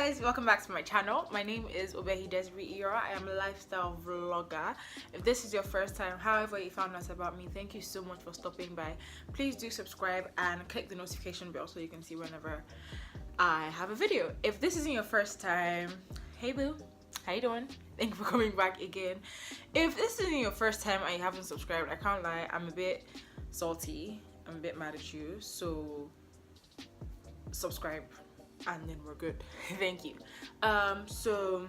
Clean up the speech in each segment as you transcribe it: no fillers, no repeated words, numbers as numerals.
guys, welcome back to my channel. My name is Desireeiyorah. I am a lifestyle vlogger. If this is your first time, however you found out about me, thank you so much for stopping by. Please do subscribe and click the notification bell so you can see whenever I have a video. If this isn't your first time, hey boo, how you doing? Thank you for coming back again. If this isn't your first time and you haven't subscribed, I can't lie, I'm a bit salty. I'm a bit mad at you, so subscribe and then we're good. Thank you. So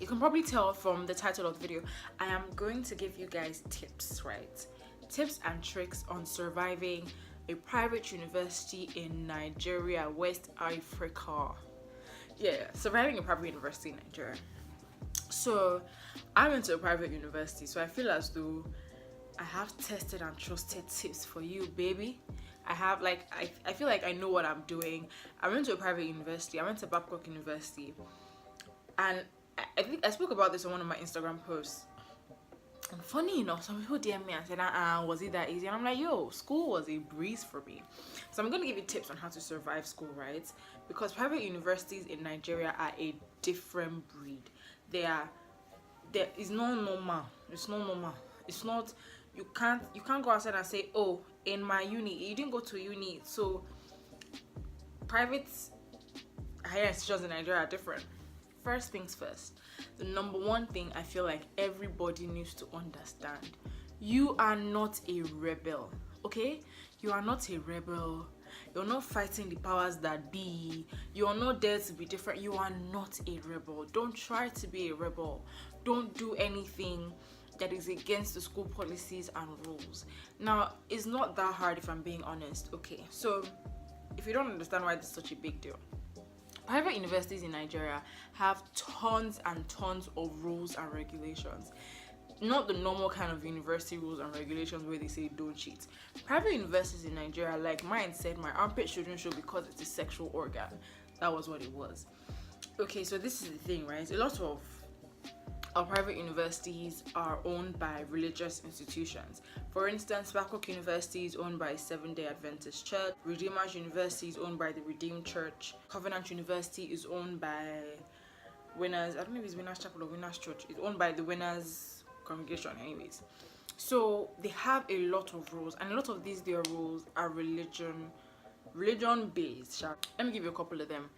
you can probably tell from the title of the video, I am going to give you guys tips, right? Tips and tricks on surviving a private university in Nigeria, West Africa. Yeah, surviving a private university in Nigeria. So I went to a private university, so I feel as though I have tested and trusted tips for you, baby. I have, like, I feel like I know what I'm doing. I went to a private university. I went to Babcock University, and I think I spoke about this on one of my Instagram posts. And funny enough, some people DM me and said, was it that easy? And I'm like, yo, school was a breeze for me. So I'm gonna give you tips on how to survive school, right? Because private universities in Nigeria are a different breed. There is no normal. It's not normal. It's not. You can't go outside and say, oh, in my uni, you didn't go to uni, so private higher institutions in Nigeria are different. First things first, the number one thing I feel like everybody needs to understand: you are not a rebel, okay? You are not a rebel. You're not fighting the powers that be. You are not there to be different. You are not a rebel. Don't try to be a rebel. Don't do anything that is against the school policies and rules. Now, it's not that hard if I'm being honest. Okay, so if you don't understand why this is such a big deal, private universities in Nigeria have tons and tons of rules and regulations. Not the normal kind of university rules and regulations where they say don't cheat. Private universities in Nigeria, like mine said, my armpit shouldn't show because it's a sexual organ. That was what it was. Okay, so this is the thing, right? A lot of our private universities are owned by religious institutions. For instance, Babcock University is owned by Seventh-day Adventist Church. Redeemers University is owned by the Redeemed Church. Covenant University is owned by Winners. I don't know if it's Winners Chapel or Winners Church. It's owned by the Winners congregation, anyways. So they have a lot of rules, and a lot of these their rules are religion based. Let me give you a couple of them.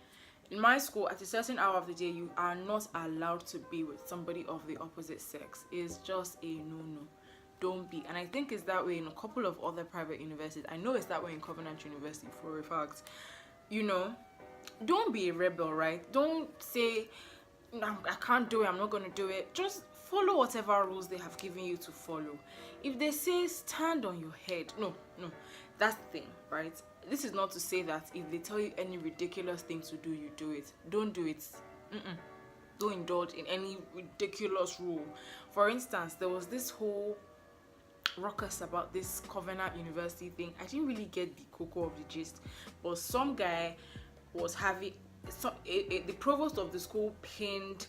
In my school, at a certain hour of the day, you are not allowed to be with somebody of the opposite sex. It's just a no-no. Don't be. And I think it's that way in a couple of other private universities. I know it's that way in Covenant University for a fact. You know, don't be a rebel, right? Don't say, no, I can't do it, I'm not going to do it. Just follow whatever rules they have given you to follow. If they say stand on your head, no, that's the thing, right? This is not to say that if they tell you any ridiculous thing to do, you do it. Don't do it. Don't indulge in any ridiculous rule. For instance, there was this whole ruckus about this Covenant University thing. I didn't really get the cocoa of the gist, but some guy was having the provost of the school pinned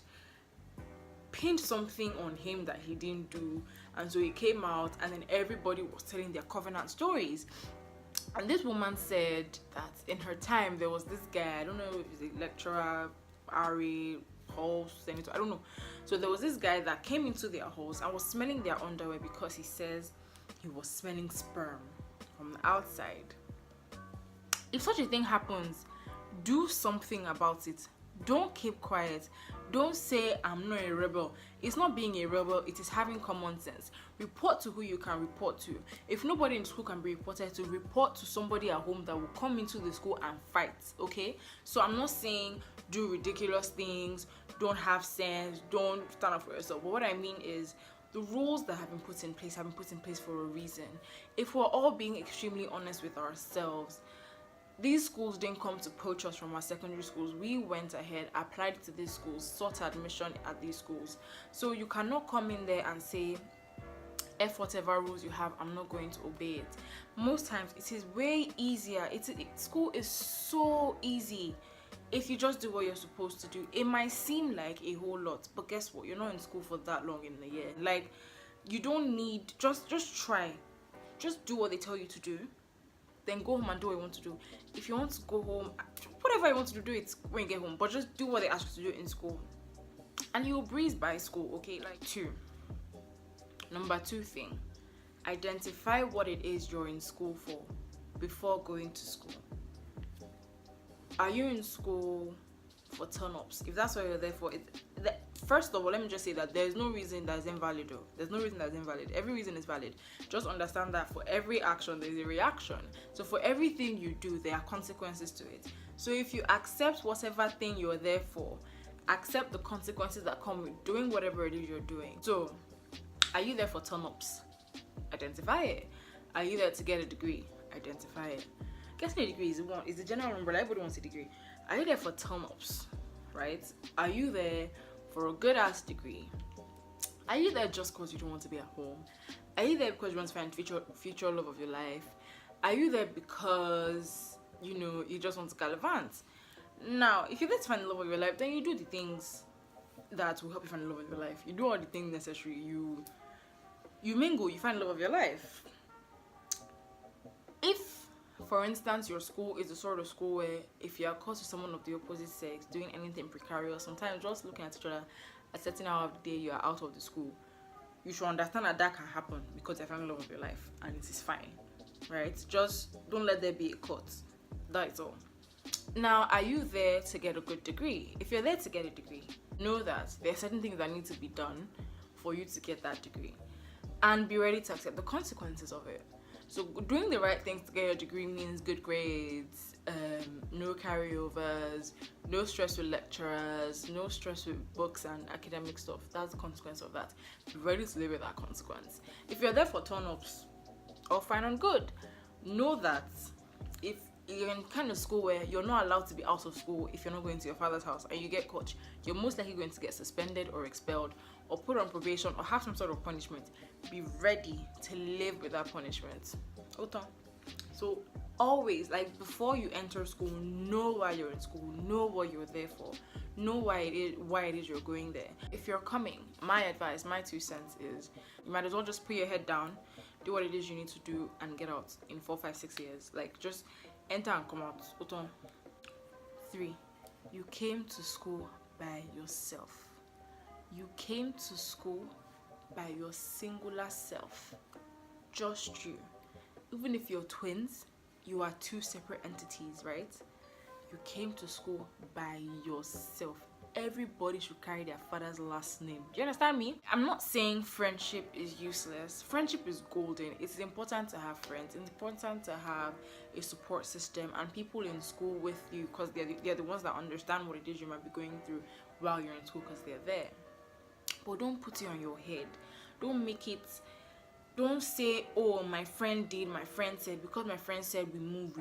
something on him that he didn't do, and so he came out, and then everybody was telling their Covenant stories. And this woman said that in her time there was this guy, I don't know if he's a lecturer, RA, hall, senator, I don't know. So there was this guy that came into their halls and was smelling their underwear because he says he was smelling sperm from the outside. If such a thing happens, do something about it. Don't keep quiet. Don't say I'm not a rebel. It's not being a rebel, it is having common sense. Report to who you can report to. If nobody in school can be reported to, report to somebody at home that will come into the school and fight, okay? So I'm not saying do ridiculous things, don't have sense, don't stand up for yourself. But what I mean is the rules that have been put in place for a reason. If we're all being extremely honest with ourselves, these schools didn't come to poach us from our secondary schools. We went ahead, applied to these schools, sought admission at these schools. So you cannot come in there and say, F whatever rules you have, I'm not going to obey it. Most times it is way easier. School is so easy if you just do what you're supposed to do. It might seem like a whole lot, but guess what? You're not in school for that long in the year. Like, you don't need, just try. Just do what they tell you to do. then go home and do what you want to do. If you want to go home, whatever you want to do, do it when you get home, but just do what they ask you to do in school, and you'll breeze by school. Okay, like number two thing, identify what it is you're in school for before going to school. Are you in school for turn-ups? If that's what you're there for, first of all, let me just say that there's no reason that's invalid though. There's no reason that's invalid. Every reason is valid. Just understand that for every action, there's a reaction. So for everything you do, there are consequences to it. So if you accept whatever thing you're there for, accept the consequences that come with doing whatever it is you're doing. So, are you there for turn-ups? Identify it. Are you there to get a degree? Identify it. Getting a degree is the general umbrella. Everybody wants a degree. Are you there for turn-ups? Right? Are you there for a good ass degree? Are you there just because you don't want to be at home? Are you there because you want to find future love of your life? Are you there because you just want to gallivant? Now, if you're there to find the love of your life, then you do the things that will help you find the love of your life. You do all the things necessary. You mingle, you find the love of your life. If, for instance, your school is the sort of school where if you're close to someone of the opposite sex doing anything precarious, sometimes just looking at each other at a certain hour of the day you are out of the school, you should understand that can happen because you're finding the love of your life and it is fine, right? Just don't let there be a cut. That's all. Now, are you there to get a good degree? If you're there to get a degree, know that there are certain things that need to be done for you to get that degree, and be ready to accept the consequences of it. So doing the right things to get your degree means good grades, no carryovers, no stress with lecturers, no stress with books and academic stuff. That's the consequence of that. Be ready to live with that consequence. If you're there for turn-ups, or fine and good, know that if you're in kind of school where you're not allowed to be out of school if you're not going to your father's house and you get caught, you're most likely going to get suspended or expelled or put on probation or have some sort of punishment. Be ready to live with that punishment. So always, like, before you enter school, know why you're in school, know what you're there for, know why it is you're going there. If you're coming, my advice, my 2 cents is you might as well just put your head down, do what it is you need to do, and get out in 4, 5, 6 years. Like, just enter and come out. 3, you came to school by yourself. You came to school by your singular self. Just you. Even if you're twins, you are 2 separate entities, right? You came to school by yourself. Everybody should carry their father's last name. Do you understand me? I'm not saying friendship is useless. Friendship is golden. It's important to have friends. It's important to have a support system and people in school with you, because they're the ones that understand what it is you might be going through while you're in school, because they're there. But don't put it on your head. Don't say, oh, my friend did, my friend said, because my friend said we move,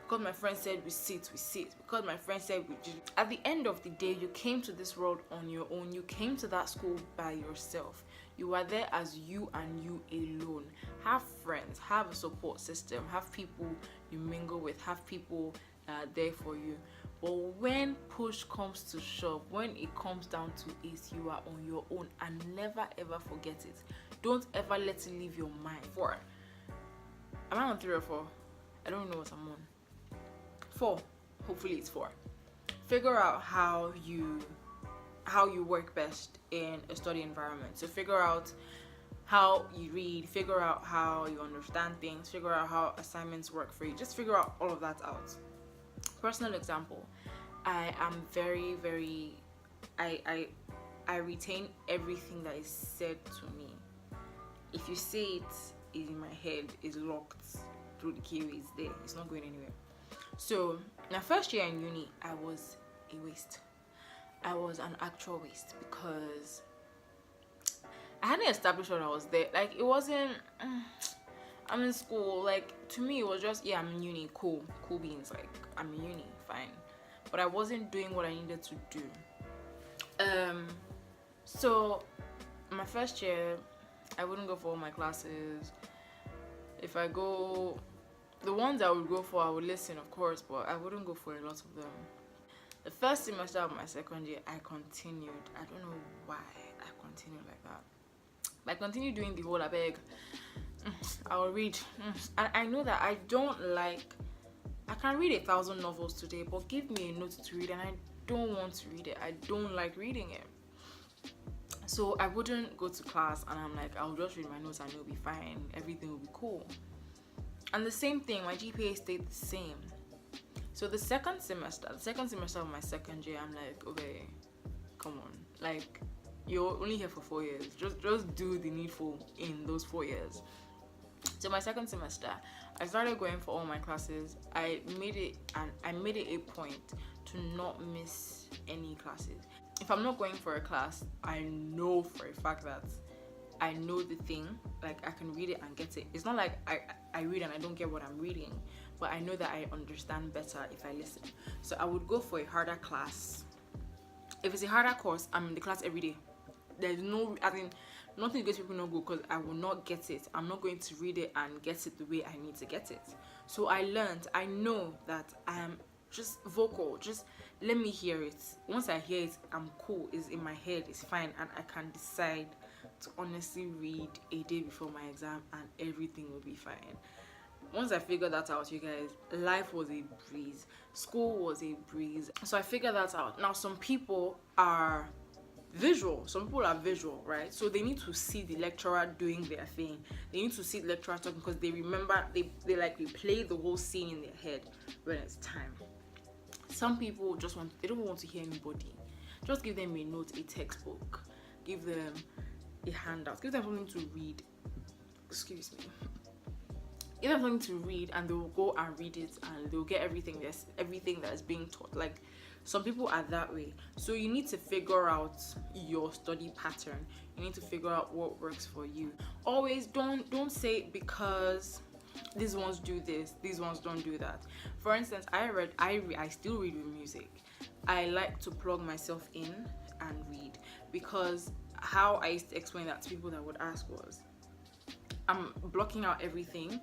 because my friend said we sit, because my friend said we do. At the end of the day, you came to this world on your own. You came to that school by yourself. You are there as you and you alone. Have friends, have a support system, have people you mingle with, have people there for you. But when push comes to shove, when it comes down to it, you are on your own, and never ever forget it. Don't ever let it leave your mind. 4. Am I on 3 or 4? I don't know what I'm on. 4. Hopefully it's 4. Figure out how you work best in a study environment. So figure out how you read, figure out how you understand things, figure out how assignments work for you. Just figure out all of that out. Personal example, I am very, very, I retain everything that is said to me. If you say it is in my head, it's locked through the key, it's there, it's not going anywhere. So my first year in uni, I was a waste. I was an actual waste because I hadn't established what I was there. Like, it wasn't, I'm in school. Like, to me, it was just, yeah, I'm in uni, cool beans. Like, I'm in uni, fine. But I wasn't doing what I needed to do. So my first year, I wouldn't go for all my classes. If I go, the ones I would go for, I would listen, of course, but I wouldn't go for a lot of them. The first semester of my second year, I continued. I don't know why I continued like that. But I continued doing the whole, I beg, I'll read. And I know that I can read 1,000 novels today, but give me a note to read and I don't want to read it. I don't like reading it. So I wouldn't go to class and I'm like, I'll just read my notes and it'll be fine. Everything will be cool. And the same thing, my GPA stayed the same. So the second semester of my second year, I'm like, okay, come on. Like, you're only here for 4 years. Just do the needful in those 4 years. So my second semester, I started going for all my classes. I made it a point to not miss any classes. If I'm not going for a class, I know for a fact that I know the thing, like I can read it and get it. It's not like I read and I don't get what I'm reading, but I know that I understand better if I listen. So I would go for a harder class. If it's a harder course, I'm in the class every day. There's no, nothing against people not go, because I will not get it. I'm not going to read it and get it the way I need to get it. So I know that I am just vocal, just let me hear it. Once I hear it, I'm cool, it's in my head, it's fine, and I can decide to honestly read a day before my exam and everything will be fine. Once I figured that out, you guys, life was a breeze, school was a breeze. So I figured that out. Now some people are visual, right? So they need to see the lecturer doing their thing, they need to see the lecturer talking, because they remember, they like replay the whole scene in their head when it's time. Some people they don't want to hear anybody. Just give them a note, a textbook, give them a handout, give them something to read. Excuse me. Give them something to read and they'll go and read it and they'll get everything that's being taught. Like, some people are that way. So you need to figure out your study pattern. You need to figure out what works for you. Always don't say because these ones do this, these ones don't do that. For instance, I still read with music. I like to plug myself in and read, because how I used to explain that to people that would ask was, I'm blocking out everything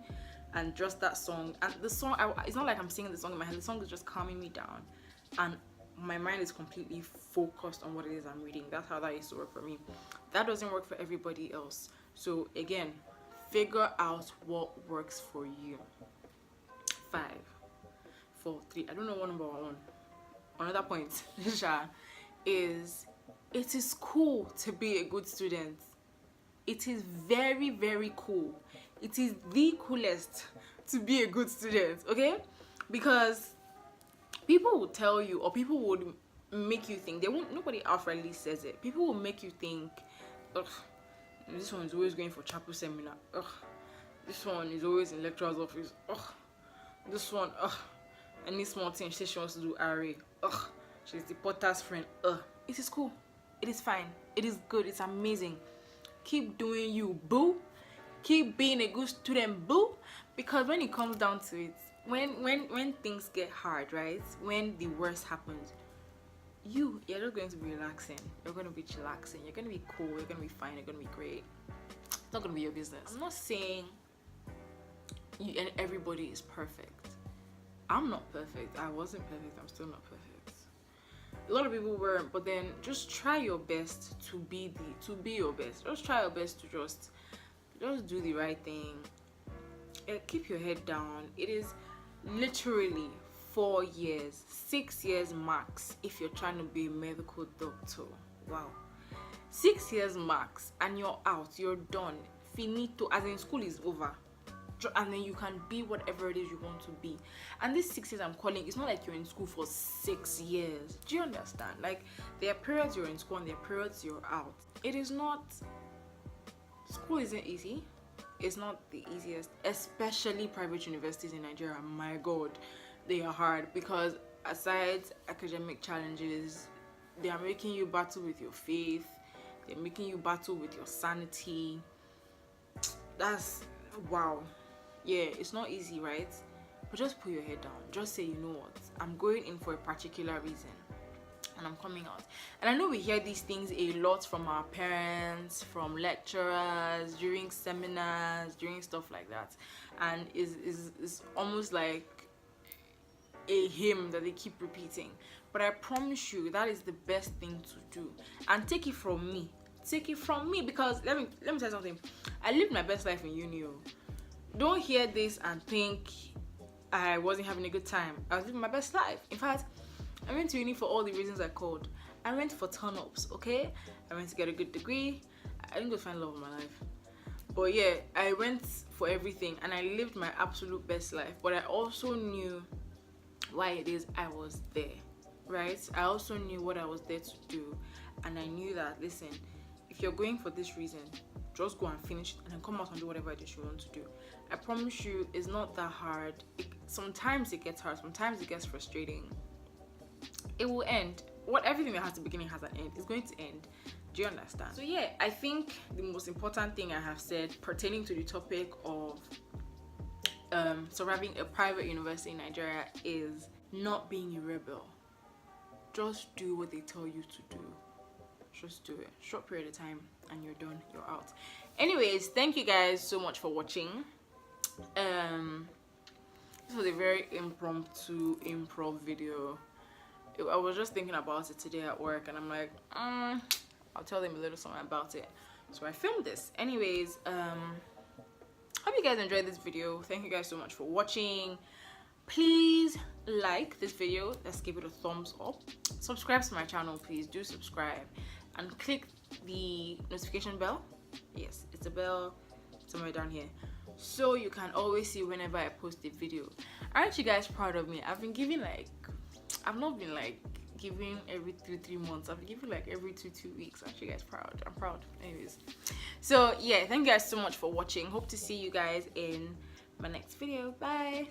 and just that song, and the song, it's not like I'm singing the song in my head, the song is just calming me down and my mind is completely focused on what it is I'm reading. That's how that used to work for me. That doesn't work for everybody else. So again, figure out what works for you. 5, 4, 3, I don't know what number one. Another point is, it is cool to be a good student. It is very, very cool. It is the coolest to be a good student, okay? Because people will tell you, or people would make you think, nobody outrightly says it. People will make you think, ugh, this one is always going for chapel seminar. Ugh, this one is always in lecturer's office. Ugh, this one, any small thing, she wants to do RA. Ugh, she's the potter's friend. Ugh, it is cool. It is fine. It is good. It's amazing. Keep doing you, boo. Keep being a good student, boo. Because when it comes down to it, when things get hard, right? When the worst happens, you're just going to be relaxing. You're going to be chillaxing. You're going to be cool. You're going to be fine. You're going to be great. It's not going to be your business. I'm not saying you and everybody is perfect. I'm not perfect. I wasn't perfect. I'm still not perfect. A lot of people weren't, but then just try your best to be your best. Just try your best to just do the right thing. Keep your head down. It is literally 4 years, 6 years max if you're trying to be a medical doctor. Wow. 6 years max and you're out, you're done. Finito, as in school is over. And then you can be whatever it is you want to be. And this 6 years I'm calling, it's not like you're in school for 6 years. Do you understand? Like, there are periods you're in school and there are periods you're out. It is not, school isn't easy. It's not the easiest, especially private universities in Nigeria. My God, they are hard, because aside academic challenges, they are making you battle with your faith. They're making you battle with your sanity. That's, wow. Yeah, it's not easy, right? But just put your head down. Just say, you know what, I'm going in for a particular reason and I'm coming out. And I know we hear these things a lot from our parents, from lecturers, during seminars, during stuff like that, and is almost like a hymn that they keep repeating. But I promise you, that is the best thing to do. And take it from me, take it from me, because let me tell you something. I lived my best life in uni. Don't hear this and think I wasn't having a good time. I was living my best life. In fact, I went to uni for all the reasons I called. I went for turn-ups, okay? I went to get a good degree. I didn't go find love of my life. But yeah, I went for everything and I lived my absolute best life. But I also knew why it is I was there, right? I also knew what I was there to do. And I knew that, listen, if you're going for this reason, just go and finish it and then come out and do whatever it is you want to do. I promise you, it's not that hard. Sometimes it gets hard, sometimes it gets frustrating. It will end. Everything that has a beginning has an end. It's going to end. Do you understand? So yeah, I think the most important thing I have said pertaining to the topic of surviving a private university in Nigeria is not being a rebel. Just do what they tell you to do. Just do it. Short period of time and you're done. You're out. Anyways, thank you guys so much for watching. This was a very impromptu improv video. I was just thinking about it today at work and I'm like, I'll tell them a little something about it. So I filmed this. Anyways, hope you guys enjoyed this video. Thank you guys so much for watching. Please like this video. Let's give it a thumbs up. Subscribe to my channel, please. Do subscribe and click the notification bell. Yes, it's a bell somewhere down here, so you can always see whenever I post a video. Aren't you guys proud of me? I've not been like giving every 3 months. I've been giving like every 2 weeks. Aren't you guys proud? I'm proud. Anyways, so yeah, thank you guys so much for watching. Hope to see you guys in my next video. Bye.